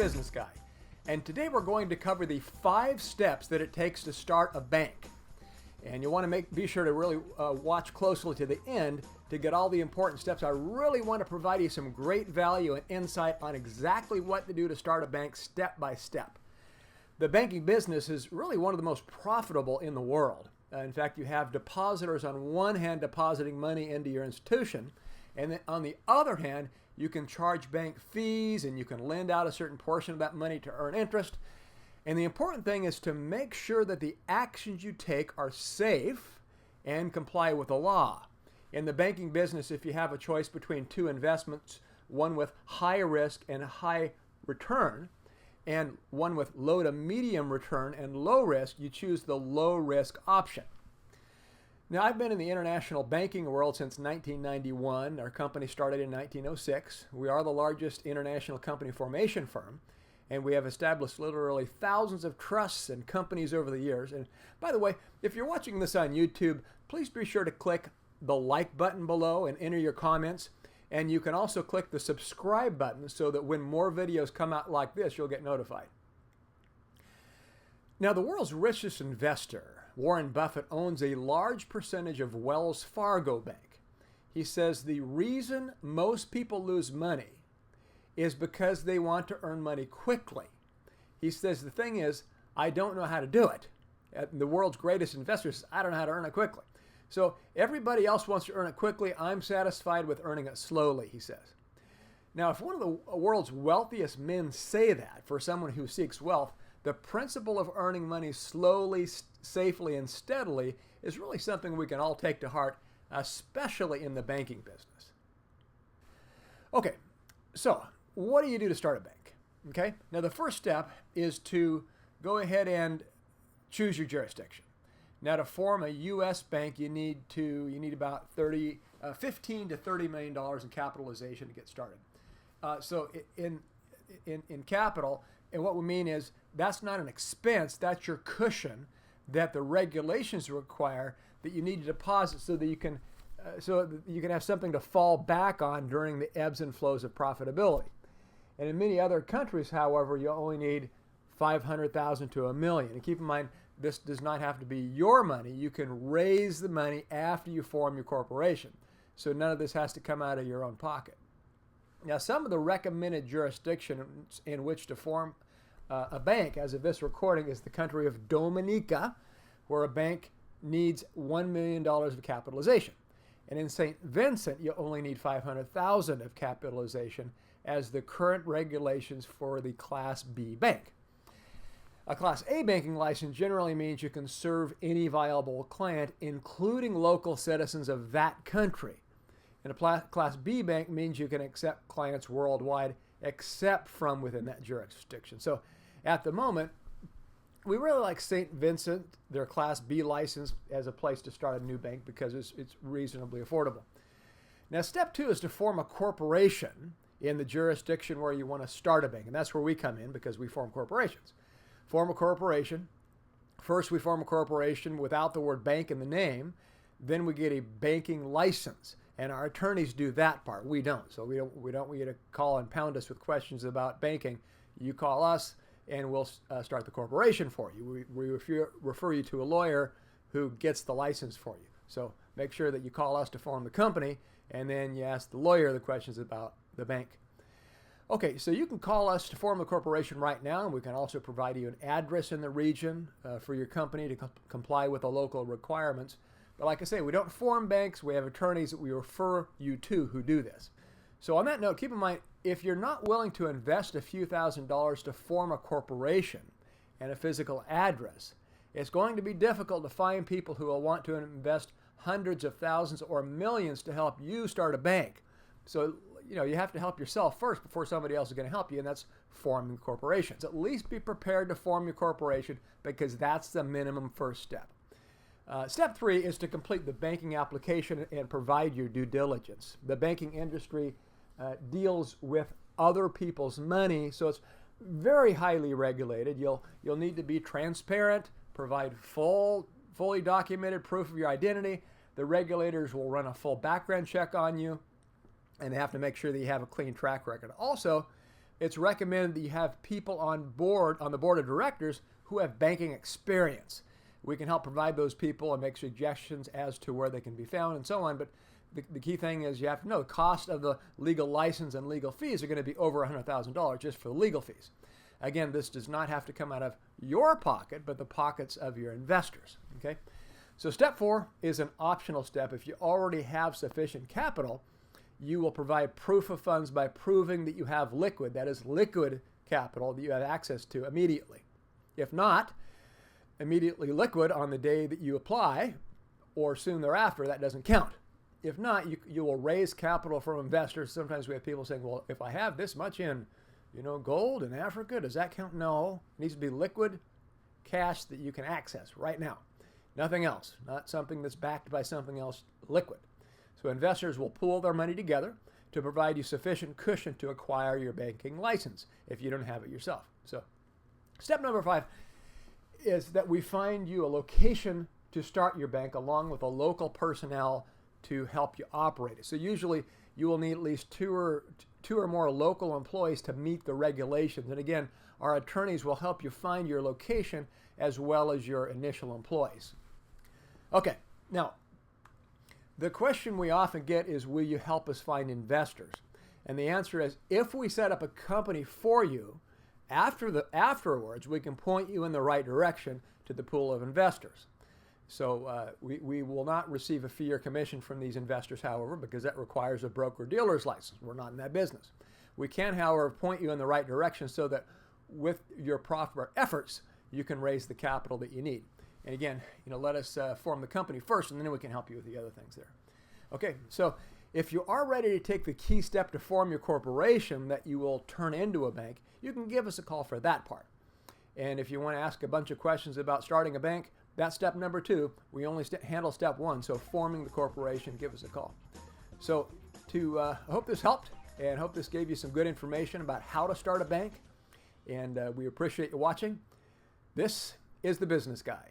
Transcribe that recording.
Business Guy, and today we're going to cover the 5 steps that it takes to start a bank. And you want to be sure to really watch closely to the end to get all the important steps. I really want to provide you some great value and insight on exactly what to do to start a bank step by step. The banking business is really one of the most profitable in the world. In fact, you have depositors on one hand depositing money into your institution, and then on the other hand, you can charge bank fees and you can lend out a certain portion of that money to earn interest. And the important thing is to make sure that the actions you take are safe and comply with the law. In the banking business, if you have a choice between 2 investments, one with high risk and high return, and one with low to medium return and low risk, you choose the low risk option. Now, I've been in the international banking world since 1991. Our company started in 1906. We are the largest international company formation firm, and we have established literally thousands of trusts and companies over the years. And by the way, if you're watching this on YouTube, please be sure to click the like button below and enter your comments. And you can also click the subscribe button so that when more videos come out like this, you'll get notified. Now, the world's richest investor, Warren Buffett, owns a large percentage of Wells Fargo Bank. He says the reason most people lose money is because they want to earn money quickly. He says the thing is, I don't know how to do it. The world's greatest investor says, I don't know how to earn it quickly. So everybody else wants to earn it quickly. I'm satisfied with earning it slowly, he says. Now, if one of the world's wealthiest men say that for someone who seeks wealth, the principle of earning money slowly, safely, and steadily is really something we can all take to heart, especially in the banking business. Okay, so what do you do to start a bank? Okay, now the first step is to go ahead and choose your jurisdiction. Now, to form a U.S. bank, you need about 15 to $30 million in capitalization to get started. So in capital, and what we mean is that's not an expense, that's your cushion that the regulations require that you need to deposit so that you can have something to fall back on during the ebbs and flows of profitability. And in many other countries, however, you only need $500,000 to $1 million. And keep in mind, this does not have to be your money. You can raise the money after you form your corporation. So none of this has to come out of your own pocket. Now, some of the recommended jurisdictions in which to form a bank, as of this recording, is the country of Dominica, where a bank needs $1 million of capitalization. And in St. Vincent, you only need $500,000 of capitalization as the current regulations for the Class B bank. A Class A banking license generally means you can serve any viable client, including local citizens of that country. And a Class B bank means you can accept clients worldwide, except from within that jurisdiction. So at the moment, we really like St. Vincent, their Class B license, as a place to start a new bank because it's reasonably affordable. Now, step 2 is to form a corporation in the jurisdiction where you want to start a bank. And that's where we come in because we form corporations. Form a corporation. First, we form a corporation without the word bank in the name. Then we get a banking license. And our attorneys do that part. We don't. So we don't want you to call and pound us with questions about banking. You call us and we'll start the corporation for you. We refer you to a lawyer who gets the license for you. So make sure that you call us to form the company and then you ask the lawyer the questions about the bank. Okay, so you can call us to form a corporation right now, and we can also provide you an address in the region for your company to comply with the local requirements. But like I say, we don't form banks. We have attorneys that we refer you to who do this. So on that note, keep in mind, if you're not willing to invest a few $1,000s to form a corporation and a physical address, it's going to be difficult to find people who will want to invest hundreds of thousands or millions to help you start a bank. So you have to help yourself first before somebody else is going to help you, and that's forming corporations. At least be prepared to form your corporation because that's the minimum first step. Step 3 is to complete the banking application and provide your due diligence. The banking industry deals with other people's money, so it's very highly regulated. You'll need to be transparent, provide fully documented proof of your identity. The regulators will run a full background check on you, and they have to make sure that you have a clean track record. Also, it's recommended that you have people on the board of directors who have banking experience. We can help provide those people and make suggestions as to where they can be found and so on. But the key thing is you have to know the cost of the legal license and legal fees are going to be over $100,000 just for the legal fees. Again, this does not have to come out of your pocket, but the pockets of your investors. Okay? So step 4 is an optional step. If you already have sufficient capital, you will provide proof of funds by proving that you have liquid, that is liquid capital that you have access to immediately. If not, immediately liquid on the day that you apply or soon thereafter, that doesn't count. If not, you will raise capital from investors. Sometimes we have people saying, well, if I have this much in, gold in Africa, does that count? No, it needs to be liquid cash that you can access right now. Nothing else, not something that's backed by something else, liquid. So investors will pool their money together to provide you sufficient cushion to acquire your banking license if you don't have it yourself. So step number 5 is that we find you a location to start your bank along with a local personnel to help you operate it. So usually you will need at least two or more local employees to meet the regulations. And again, our attorneys will help you find your location as well as your initial employees. Okay, now the question we often get is, will you help us find investors? And the answer is, if we set up a company for you, afterwards we can point you in the right direction to the pool of investors. So we will not receive a fee or commission from these investors, however, because that requires a broker-dealer's license. We're not in that business. We can, however, point you in the right direction so that with your proper efforts, you can raise the capital that you need. And again, let us form the company first, and then we can help you with the other things there. Okay, so if you are ready to take the key step to form your corporation that you will turn into a bank, you can give us a call for that part. And if you want to ask a bunch of questions about starting a bank, that's step number 2. We only handle step 1, so forming the corporation, give us a call. So I hope this helped, and hope this gave you some good information about how to start a bank. And we appreciate you watching. This is The Business Guy.